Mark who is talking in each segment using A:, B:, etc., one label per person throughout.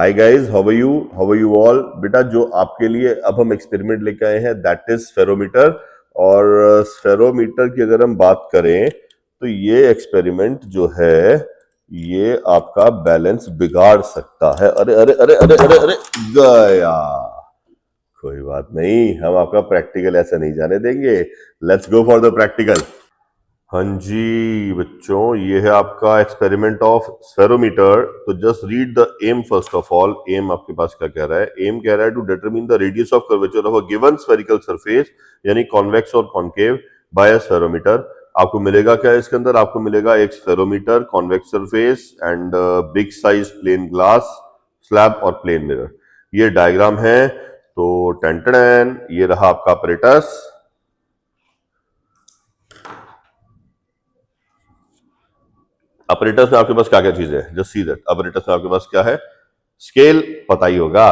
A: Hi guys, how are you all. बेटा जो आपके लिए अब हम एक्सपेरिमेंट लेके आए हैं दैट इज स्फेरोमीटर। और स्फेरोमीटर की अगर हम बात करें तो ये एक्सपेरिमेंट जो है ये आपका बैलेंस बिगाड़ सकता है। अरे अरे अरे अरे अरे अरे गया। कोई बात नहीं, हम आपका प्रैक्टिकल ऐसा नहीं जाने देंगे। Let's go for the practical. हाँ जी बच्चों, ये है आपका एक्सपेरिमेंट ऑफ स्फेरोमीटर। तो just read the aim first of all. Aim आपके पास क्या कह रहा है? एम कह रहा है to determine the radius of curvature of a given spherical surface, यानी कॉन्वेक्स और कॉन्केव, बाय अ स्फेरोमीटर। आपको मिलेगा क्या इसके अंदर? आपको मिलेगा एक spherometer, convex surface and big size plane glass slab और प्लेन मिरर। ये डायग्राम है। तो टेंटन, ये रहा आपका अपरेटस। अपरेटर्स में आपके पास क्या क्या चीजें हैं? Just see that. अपरेटर्स में आपके पास क्या है? स्केल पता ही होगा।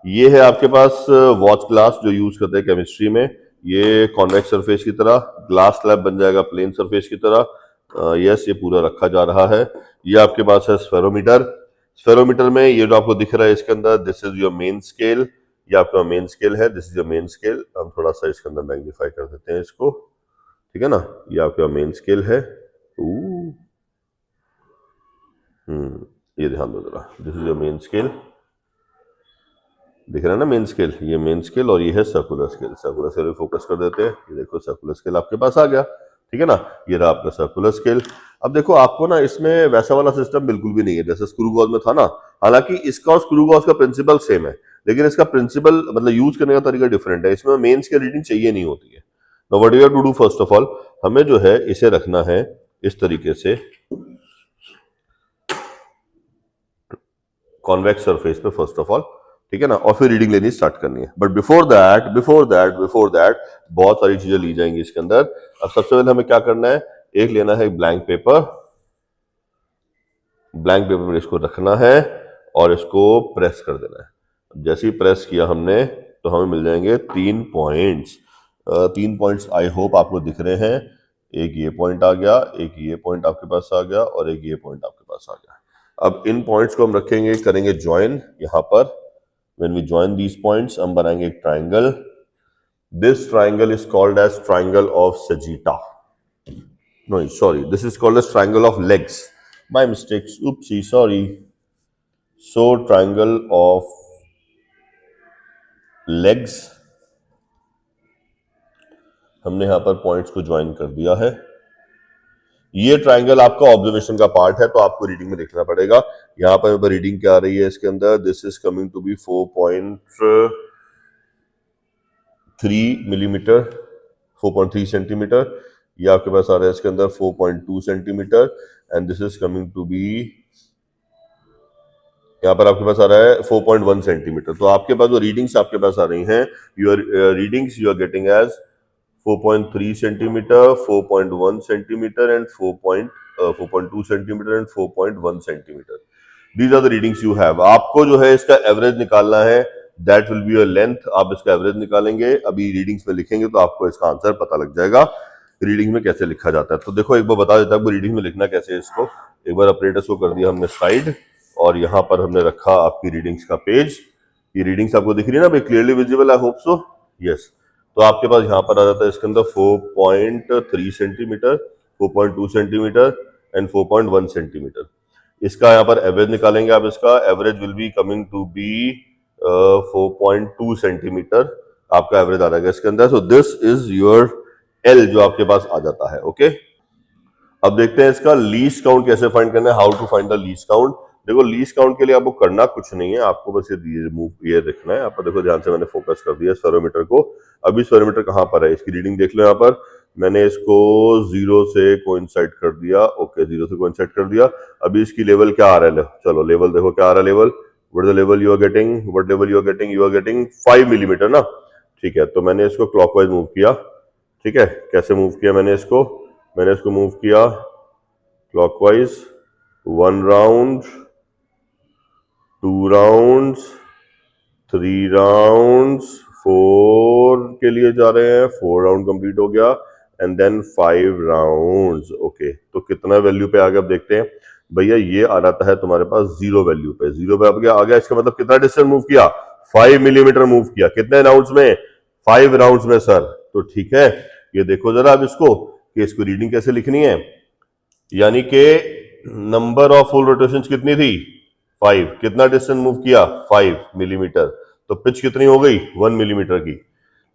A: ये है आपके पास वॉच ग्लास जो यूज करते हैं केमिस्ट्री में। ये कॉन्वेक्स सरफेस की तरह, ग्लास स्लैब बन जाएगा प्लेन सरफेस की तरह। यस, ये पूरा रखा जा रहा है। ये आपके पास है स्फेरोमीटर। स्फेरोमीटर में ये जो आपको दिख रहा है इसके अंदर, this is your main scale. ये आपका मेन स्केल है, this is your main scale. हम थोड़ा सा इसके अंदर मैग्नीफाई कर देते हैं इसको, ठीक है ना। ये आपका मेन स्केल है। ये ध्यान दो जरा, this is your main scale. दिख रहा है ना मेन स्केल? ये मेन स्केल और ये है circular scale. Circular scale focus कर देते हैं। ये देखो सर्कुलर स्केल आपके पास आ गया, ठीक है ना। ये रहा आपका सर्कुलर स्केल। अब देखो आपको ना इसमें वैसा वाला सिस्टम बिल्कुल भी नहीं है जैसे स्क्रू गॉज में था ना। हालांकि इसका और स्क्रू गॉज का प्रिंसिपल सेम है, लेकिन इसका प्रिंसिपल मतलब यूज करने का तरीका डिफरेंट है। इसमें मेन स्केल रीडिंग चाहिए नहीं होती है। Now what you have to do first of all, हमें जो है इसे रखना है इस तरीके से कॉन्वेक्स सरफेस पे फर्स्ट ऑफ ऑल, ठीक है ना। और फिर रीडिंग लेनी स्टार्ट करनी है। बट बिफोर दैट बहुत सारी चीजें ली जाएंगी इसके अंदर। अब सबसे पहले हमें क्या करना है? एक लेना है ब्लैंक पेपर। ब्लैंक पेपर में इसको रखना है और इसको प्रेस कर देना है। जैसे ही प्रेस किया हमने तो हमें मिल जाएंगे 3 पॉइंट्स। 3 पॉइंट्स आई होप आपको दिख रहे हैं। एक ये पॉइंट आ गया, एक ये पॉइंट आपके पास आ गया और एक ये पॉइंट आपके पास आ गया। अब इन पॉइंट्स को हम रखेंगे, करेंगे ज्वाइन यहां पर। When we join these points, हम बनाएंगे एक triangle. This triangle is called as triangle of Sagitta. No, sorry, this is called as triangle of legs. My mistakes. Oopsie, sorry. So triangle of legs, हमने यहां पर points को join कर दिया है। ये ट्राइंगल आपका ऑब्जर्वेशन का पार्ट है, तो आपको रीडिंग में देखना पड़ेगा। यहां पर रीडिंग क्या आ रही है इसके अंदर? This is coming to be 4.3 millimetre, 4.3 centimetre. ये आपके पास आ रहा है इसके अंदर 4.2 centimetre and this is coming to be, यहाँ पर आपके पास आ रहा है 4.1 सेंटीमीटर। तो आपके पास जो रीडिंग्स आपके पास आ रही हैं, your readings you are getting as 4.3 centimetre, 4.1 centimetre and 4.2 centimetre and 4.1 centimetre. These are the readings you have. आपको जो है इसका एवरेज निकालना है, that will be your length. आप इसका एवरेज निकालेंगे, अभी रीडिंग्स में लिखेंगे तो आपको इसका आंसर पता लग जाएगा रीडिंग में कैसे लिखा जाता है। तो देखो एक बार बता देता हूँ रीडिंग में लिखना कैसे है इसको। एक बार अपरेटर्स को कर दिया हमने साइड और यहाँ पर हमने रखा आपकी रीडिंग्स का पेज। ये रीडिंग्स आपको दिख रही है ना भाई, clearly visible, I hope so, yes. तो आपके पास यहाँ पर आ जाता है इसके अंदर 4.3 सेंटीमीटर, 4.2 सेंटीमीटर एंड 4.1 सेंटीमीटर। इसका यहाँ पर एवरेज निकालेंगे आप। इसका average will be coming to be 4.2 centimetre आपका एवरेज आ जाएगा इसके अंदर। So this is your L जो आपके पास आ जाता है, ओके। अब देखते हैं इसका लीस्ट काउंट कैसे फाइंड करना है, how to find the least count. देखो लीस्ट काउंट के लिए आपको करना कुछ नहीं है, आपको बस ये रखना है। आपको देखो ध्यान से मैंने फोकस कर दिया स्फेरोमीटर को। अभी स्फेरोमीटर कहाँ पर है इसकी रीडिंग देख लो। यहाँ पर मैंने इसको 0 से कोइंसाइड कर दिया, ओके, 0 से कोइंसाइड कर दिया। अभी इसकी लेवल क्या आ रहा है? चलो लेवल देखो क्या आ रहा है। Level, what the level you are getting? What level you are getting? You are getting 5 millimetre ना, ठीक है। तो मैंने इसको क्लॉकवाइज मूव किया, ठीक है। कैसे मूव किया मैंने इसको? मैंने इसको मूव किया क्लॉकवाइज, 1 राउंड, 2 राउंड्स, 3 राउंड्स, 4 के लिए जा रहे हैं, 4 राउंड कंप्लीट हो गया एंड देन 5 राउंड्स, ओके। तो कितना वैल्यू पे आ गया अब देखते हैं। भैया ये आ जाता है तुम्हारे पास जीरो वैल्यू पे, जीरो पे अब क्या आ गया, इसका मतलब कितना डिस्टेंस मूव किया, 5 मिलीमीटर मूव किया। कितने राउंड्स में, 5 राउंड्स में सर। तो ठीक है, ये देखो जरा अब इसको कि इसको रीडिंग कैसे लिखनी है, यानी कि नंबर ऑफ फुल रोटेशन कितनी थी, 5, कितना डिस्टेंस मूव किया, 5 मिलीमीटर, तो पिच कितनी हो गई, 1 मिलीमीटर की।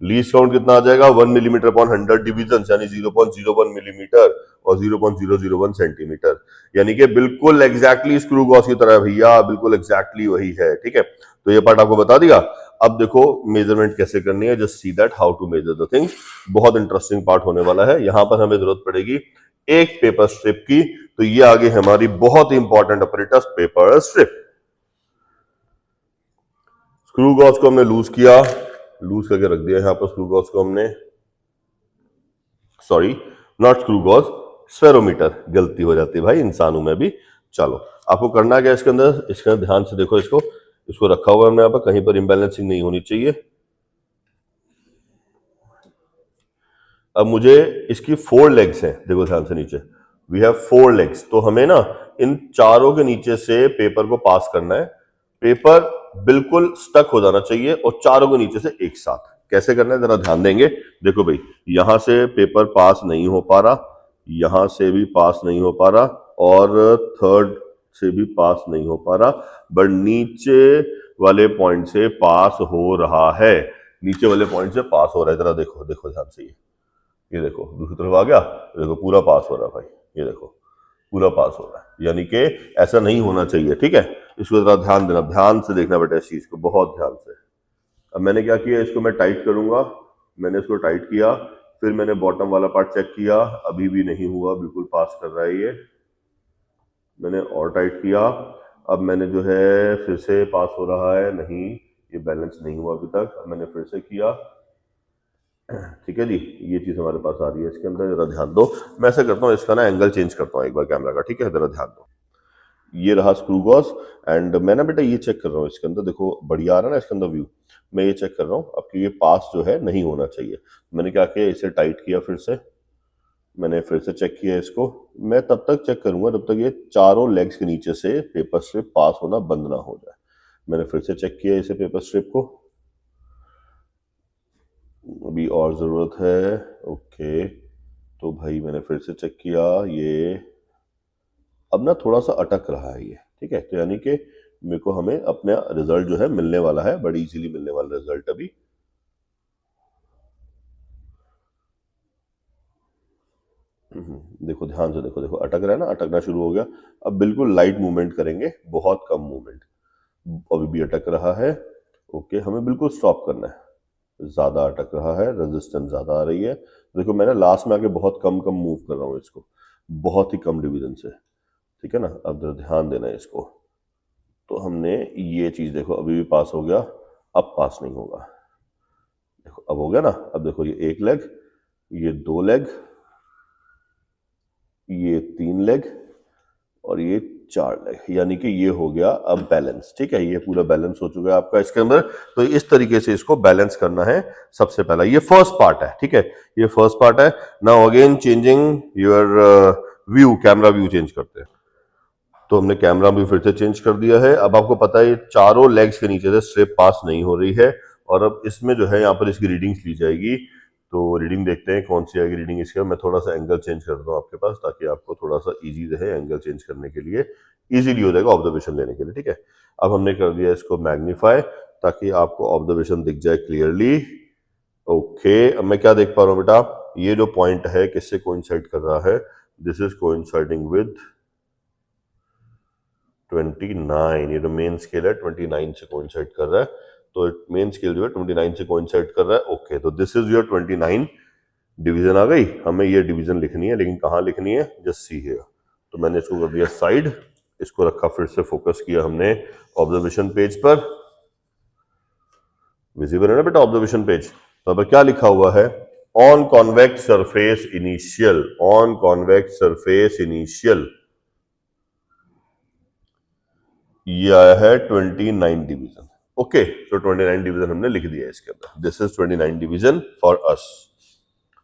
A: लीस्ट काउंट कितना आ जाएगा, 1 मिलीमीटर अपॉन 100 डिवीजन, यानी 0.01 मिलीमीटर और 0.001 सेंटीमीटर, यानी कि बिल्कुल एग्जैक्टली स्क्रू गॉस की तरह भैया, बिल्कुल एग्जैक्टली वही है। ठीक है, तो ये पार्ट आपको बता दिया। अब देखो मेजरमेंट कैसे करनी है, just see that how to measure the things. बहुत इंटरेस्टिंग पार्ट होने वाला है। यहां पर हमें जरूरत पड़ेगी एक पेपर स्ट्रिप की, तो ये आगे हमारी बहुत ही important operators, paper strip. Screw gauge को हमने लूज किया, लूज करके रख दिया यहां पर स्क्रू गॉस को हमने, sorry not screw Gauss, spherometer, गलती हो जाती है भाई, इंसान हूं मैं भी। चलो आपको करना क्या इसके अंदर, इसके अंदर ध्यान से देखो, इसको इसको रखा हुआ है हमने यहाँ पर, कहीं पर इम्बैलेंसिंग नहीं होनी चाहिए। अब मुझे इसकी 4 लेग्स हैं, देखो ध्यान से नीचे, वी हैव 4 लेग्स, तो हमें ना इन चारों के नीचे से पेपर को पास करना है। पेपर बिल्कुल स्टक हो जाना चाहिए और चारों के नीचे से एक साथ। कैसे करना है जरा ध्यान देंगे। देखो भाई, यहां से पेपर पास नहीं हो पा रहा, यहां से भी पास नहीं हो पा रहा, और थर्ड से भी पास नहीं हो पा रहा, बट नीचे वाले पॉइंट से पास हो रहा है, नीचे वाले पॉइंट से पास हो रहा है। जरा देखो, देखो ध्यान से, ये देखो दूसरी तरफ आ गया, देखो पूरा पास हो रहा है भाई, ये देखो पूरा पास हो रहा है, यानी कि ऐसा नहीं होना चाहिए। ठीक है, इसको जरा ध्यान देना, ध्यान से देखना बेटा इस चीज को, बहुत ध्यान से। अब मैंने क्या किया, इसको मैं टाइट करूंगा, मैंने इसको टाइट किया, फिर मैंने बॉटम वाला पार्ट चेक किया, अभी भी नहीं हुआ, बिल्कुल पास कर रहा है ये, मैंने और टाइट किया, अब मैंने जो है फिर से पास हो रहा है, नहीं ये बैलेंस नहीं हुआ अभी तक, अब मैंने फिर से किया। ठीक है जी, ये चीज हमारे पास आ रही है इसके अंदर, जरा ध्यान दो। मैं ऐसा करता हूँ, इसका ना एंगल चेंज करता हूँ एक बार कैमरा का, ठीक है, जरा ध्यान दो। ये रहा स्क्रू गॉस, एंड मैं ना बेटा ये चेक कर रहा हूँ इसके अंदर, देखो बढ़िया आ रहा है ना इसके अंदर व्यू, मैं ये चेक कर रहा हूँ आपकी, ये पास जो है नहीं होना चाहिए। मैंने क्या किया, इसे टाइट किया, फिर से मैंने फिर से चेक किया इसको। मैं तब तक चेक करूंगा जब तक ये चारों लेग्स के नीचे से पेपर स्ट्रिप पास होना बंद ना हो जाए। मैंने फिर से चेक किया इसे, पेपर स्ट्रिप को, अभी और ज़रूरत है, ओके। तो भाई मैंने फिर से चेक किया, ये अब ना थोड़ा सा अटक रहा है ये, ठीक है, तो यानी कि मेरे को, हमें अपना रिजल्ट जो है मिलने वाला है, बड़ी इजीली मिलने वाला रिजल्ट अभी। देखो ध्यान से देखो, देखो अटक रहा है ना, अटकना शुरू हो गया। अब बिल्कुल लाइट मूवमेंट करेंगे, बहुत कम मूवमेंट, अभी भी अटक रहा है, ओके, हमें बिल्कुल स्टॉप करना है, ज्यादा अटक रहा है, रेजिस्टेंस ज्यादा आ रही है। देखो मैंने लास्ट में आके बहुत कम कम मूव कर रहा हूँ इसको, बहुत ही कम डिवीजन से, ठीक है ना। अब जरा ध्यान देना है इसको, तो हमने ये चीज देखो अभी भी पास हो गया, अब पास नहीं होगा, देखो अब हो गया ना। अब देखो ये एक लेग, ये 2 लेग, ये 3 लेग और ये 4 लेग, यानी कि ये हो गया अब बैलेंस। ठीक है, ये पूरा बैलेंस हो चुका है आपका इसके अंदर। तो इस तरीके से इसको बैलेंस करना है सबसे पहला, ये फर्स्ट पार्ट है, ठीक है, ये फर्स्ट पार्ट है। Now again changing your view, camera view change करते हैं। तो हमने कैमरा भी फिर से चेंज कर दिया है। अब आपको पता है ये चारों लेग्स के नीचे से स्ट्रिप पास नहीं हो रही है, और अब इसमें जो है यहाँ पर इसकी रीडिंग्स ली जाएगी। तो रीडिंग देखते हैं कौन सी आएगी रीडिंग इसकी। मैं थोड़ा सा एंगल चेंज कर दूँ आपके पास, ताकि आपको थोड़ा सा इजी रहे एंगल चेंज करने के लिए, इजीली हो जाएगा ऑब्जर्वेशन लेने के लिए, ठीक है। अब हमने कर दिया इसको मैग्नीफाई, ताकि आपको ऑब्जर्वेशन दिख जाए क्लियरली। ओके, अब मैं क्या देख पा रहा हूँ बेटा, ये जो पॉइंट है किससे कोइंसाइड कर रहा है, दिस इज कोइंसाइडिंग विद 29, ये जो मेन स्केल है 29 से कोइंसाइड कर रहा है, तो मेन स्केल जो है 29 से कोइंसाइड कर रहा है। ओके, तो दिस इज योर 29 डिवीजन आ गई। हमें ये डिवीजन लिखनी है, लेकिन कहाँ लिखनी है, जस्ट सी हियर। तो मैंने इसको कर दिया साइड, इसको रखा, फिर से फोकस किया हमने ऑब्जर्वेशन पेज पर, विजिबल है ना बेटा ऑब्जर्वेशन पेज। तो अब क्या लिखा हुआ है, on convex surface initial, on convex surface initial, ये आया है 29 डिवीजन। ओके, तो 29 डिवीजन हमने लिख दिया इसके अंदर, this is 29 division for us,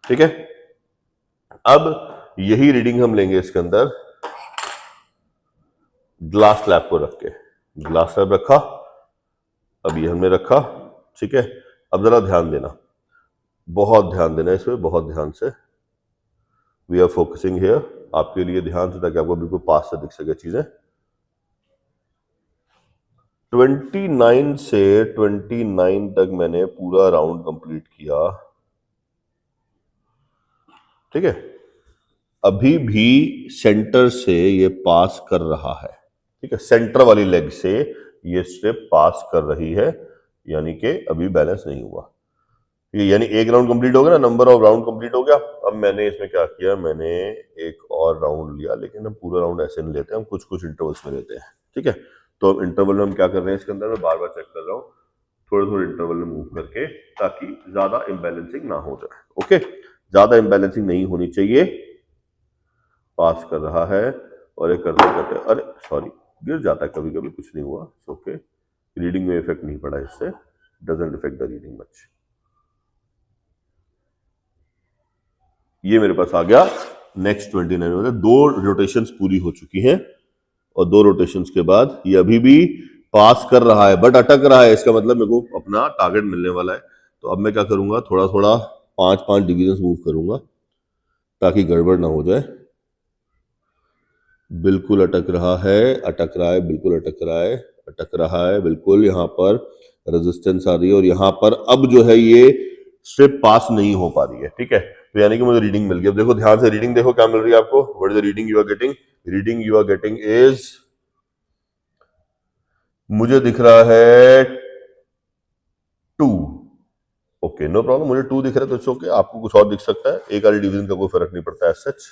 A: ठीक है। अब यही रीडिंग हम लेंगे इसके अंदर ग्लास स्लैब को रख के, ग्लास स्लैब रखा, अब ये हमने रखा, ठीक है। अब जरा ध्यान देना, बहुत ध्यान देना इसमें, बहुत ध्यान से। वी आर फोकसिंग हियर, आपके लिए ध्यान से, ताकि आपको बिल्कुल पास से दिख सके चीजें। 29 से 29 तक मैंने पूरा राउंड कंप्लीट किया, ठीक है। अभी भी सेंटर से ये पास कर रहा है, ठीक है, सेंटर वाली लेग से ये स्ट्रिप पास कर रही है, यानी कि अभी बैलेंस नहीं हुआ। ये यानी एक राउंड कंप्लीट हो गया ना, नंबर ऑफ राउंड कंप्लीट हो गया। अब मैंने इसमें क्या किया, मैंने एक और राउंड लिया, लेकिन हम पूरा राउंड ऐसे नहीं लेते, हम कुछ कुछ इंटरवल्स में लेते हैं, ठीक है। तो अब इंटरवल में हम क्या कर रहे हैं, इसके अंदर मैं बार बार चेक कर रहा हूँ, थोड़े थोड़े इंटरवल में मूव करके, ताकि ज्यादा इम्बैलेंसिंग ना हो जाए। ओके, ज्यादा इम्बैलेंसिंग नहीं होनी चाहिए। पास कर रहा है और ये करते करते, अरे सॉरी, गिर जाता है कभी कभी, कुछ नहीं हुआ, ओके। रीडिंग में इफेक्ट नहीं पड़ा इससे, doesn't effect the reading much. ये मेरे पास आ गया नेक्स्ट 29, मतलब 2 रोटेशंस पूरी हो चुकी हैं, और 2 रोटेशंस के बाद ये अभी भी पास कर रहा है, बट अटक रहा है। इसका मतलब मेरे को अपना टारगेट मिलने वाला है। तो अब मैं क्या करूंगा, थोड़ा थोड़ा 5-5 डिवीजन मूव करूंगा, ताकि गड़बड़ ना हो जाए। बिल्कुल अटक रहा है, अटक रहा है, बिल्कुल अटक रहा है, अटक रहा है बिल्कुल। यहाँ पर रेजिस्टेंस आ रही है, और यहाँ पर अब जो है ये स्ट्रिप पास नहीं हो पा रही है, ठीक है। तो यानी कि मुझे रीडिंग मिल गई। अब देखो ध्यान से, रीडिंग देखो क्या मिल रही है आपको। What is the reading you are getting? Reading you are getting is, मुझे दिख रहा है 2। ओके, नो प्रॉब्लम, मुझे 2 दिख रहा है, तो इट्स ओके। आपको कुछ और दिख सकता है, एक वाली डिवीजन का कोई फर्क नहीं पड़ता है सच।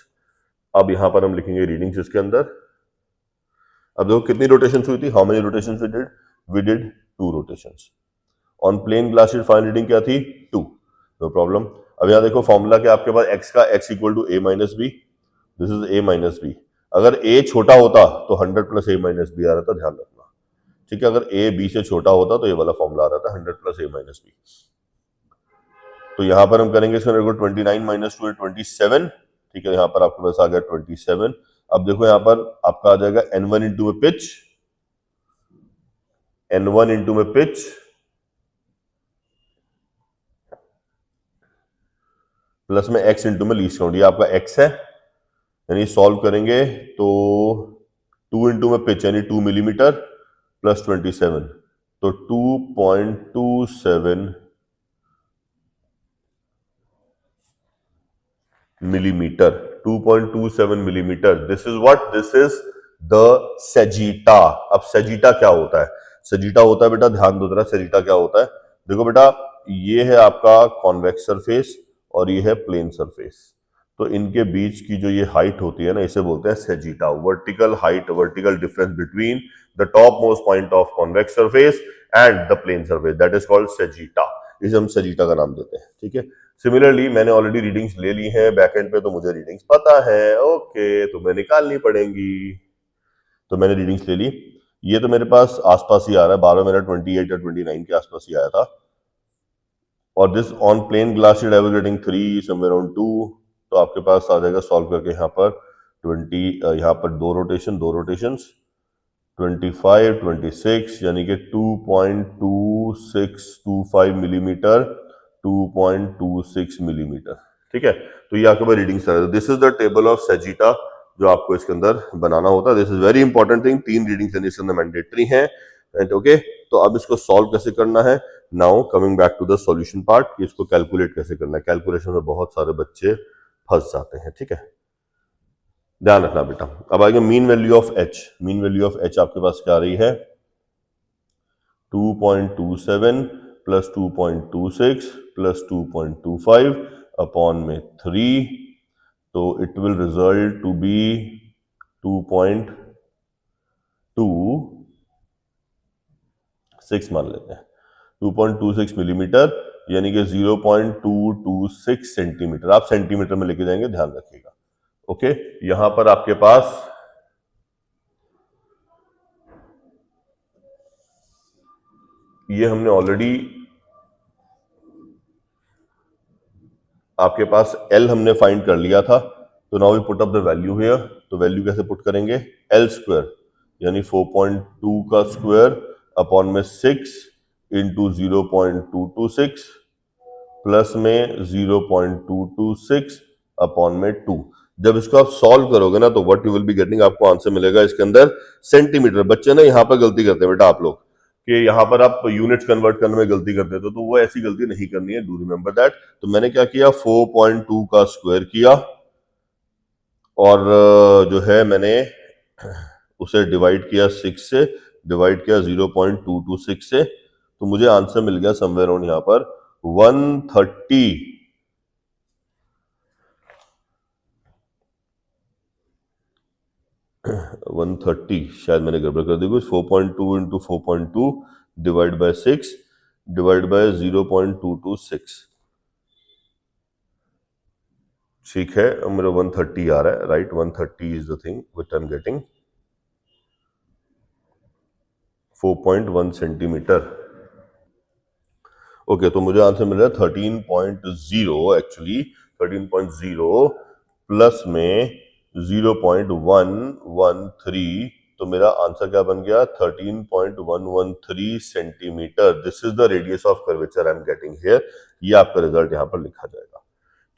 A: अब यहां पर हम लिखेंगे रीडिंग्स इसके अंदर। अब देखो कितनी रोटेशंस हुई थी, how many rotations we did 2 rotations. On plane glass sheet final reading क्या थी? 2, नो प्रॉब्लम। अब यहां देखो फॉर्मूला क्या आपके पास, x का x equal to a minus B, this is a minus B. अगर a छोटा होता तो 100 प्लस a माइनस बी आ रहा था, ध्यान रखना, ठीक है। अगर a b से छोटा होता तो ये वाला फॉर्मूला आ रहा था 100 प्लस a माइनस बी। तो यहां पर हम करेंगे इसका 29 माइनस 2 27, ठीक है। यहां पर आपके पास आ गया 27। अब देखो यहां पर आपका आ जाएगा n1 इंटू में पिच, n1 इंटू में पिच प्लस में x इंटू में लीस्ट काउंट, ये आपका x है। यानी सॉल्व करेंगे तो 2 इंटू में पिच यानी 2 मिलीमीटर प्लस 27, तो 2.27 millimeter, 2.27 millimeter. This is what, this is the sagitta. अब सेजिटा क्या होता है? सेजिटा होता है बेटा, ध्यान दो जरा, सेजिटा क्या होता है। देखो बेटा, ये है आपका कॉन्वेक्स सरफेस और ये है प्लेन सरफेस। तो इनके बीच की जो ये हाइट होती है ना, इसे बोलते हैं sagitta. Vertical height, vertical difference between the top most point of convex surface and the plane surface, that is called sagitta. इसे हम सेजिटा का नाम देते हैं, ठीक है। सिमिलरली मैंने ऑलरेडी रीडिंग्स ले ली हैं बैक एंड पे, तो मुझे रीडिंग्स पता है, ओके, तो मैं निकालनी पड़ेंगी। तो मैंने रीडिंग्स ले ली, ये तो मेरे पास आसपास ही आ रहा है, 12 मिनट 28 या 29 के आसपास ही आया था। और this on plane glass sheet I was getting 3 somewhere around 2। तो आपके पास आ जाएगा सॉल्व करके यहाँ पर 20, यहाँ पर 2 रोटेशन, 2 रोटेशंस 25 26, यानी कि 2.2625 मिलीमीटर, 2.26 मिलीमीटर, ठीक है। तो ये आपके पास reading sir, this is the table of sagitta जो आपको इसके अंदर बनाना होता है। This is very important thing, 3 readings इसके अंदर मैंडेटरी हैं, ओके। तो अब इसको सॉल्व कैसे करना है, now coming back to the solution part, कि इसको कैलकुलेट कैसे करना है। कैलकुलेशन में बहुत सारे बच्चे फंस जाते हैं, ठीक है, ध्यान रखना बेटा। अब आएगा mean value of H. Mean value of H आपके पास क्या आ रही है, 2.27 प्लस 2.26 प्लस 2.25 अपॉन में 3, तो it will result to be 2.26 मान लेते हैं, 2.26 मिलीमीटर, यानी कि 0.226 सेंटीमीटर। आप सेंटीमीटर में लेके जाएंगे, ध्यान रखिएगा, ओके। यहां पर आपके पास ये हमने ऑलरेडी, आपके पास L हमने फाइंड कर लिया था, तो now we put up the value here. तो वैल्यू कैसे पुट करेंगे, L स्क्वायर, यानी 4.2 का स्क्वायर अपॉन में 6 इंटू 0.226 प्लस में 0.226 अपॉन में 2। जब इसको आप सॉल्व करोगे ना तो what you will be getting, आपको आंसर मिलेगा इसके अंदर सेंटीमीटर। बच्चे ना यहाँ पर गलती करते हैं बेटा आप लोग, कि यहाँ पर आप यूनिट्स कन्वर्ट करने में गलती करते थे, तो वो ऐसी गलती नहीं करनी है, डू रिमेंबर दैट। तो मैंने क्या किया, 4.2 का स्क्वायर किया और जो है मैंने उसे डिवाइड किया 6 से, डिवाइड किया 0.226 से, तो मुझे आंसर मिल गया समवेयर अराउंड यहाँ पर 130 130, शायद मैंने गड़बड़ कर दी कुछ। 4.2 into 4.2 divide by 6 divide by 0.226, ठीक है, मेरा 130 आ रहा है, right. 130 is the thing which I am getting, 4.1 centimetre. Okay, तो मुझे आंसर मिल रहा है 13.0, एक्चुअली 13.0 प्लस में 0.113, तो मेरा आंसर क्या बन गया, 13.113 centimetre. This is the radius of curvature I am getting here. ये आपका रिजल्ट यहाँ पर लिखा जाएगा,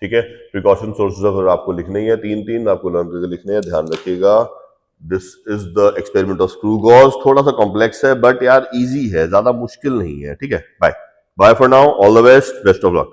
A: ठीक है। प्रिकॉशन सोर्सेज अगर आपको लिखने ही है, तीन आपको लर्न करके लिखने हैं, ध्यान रखिएगा। This is the experiment of screw gauge. थोड़ा सा कॉम्प्लेक्स है बट यार इजी है, ज्यादा मुश्किल नहीं है, ठीक है। Bye bye for now, all the best, best of luck.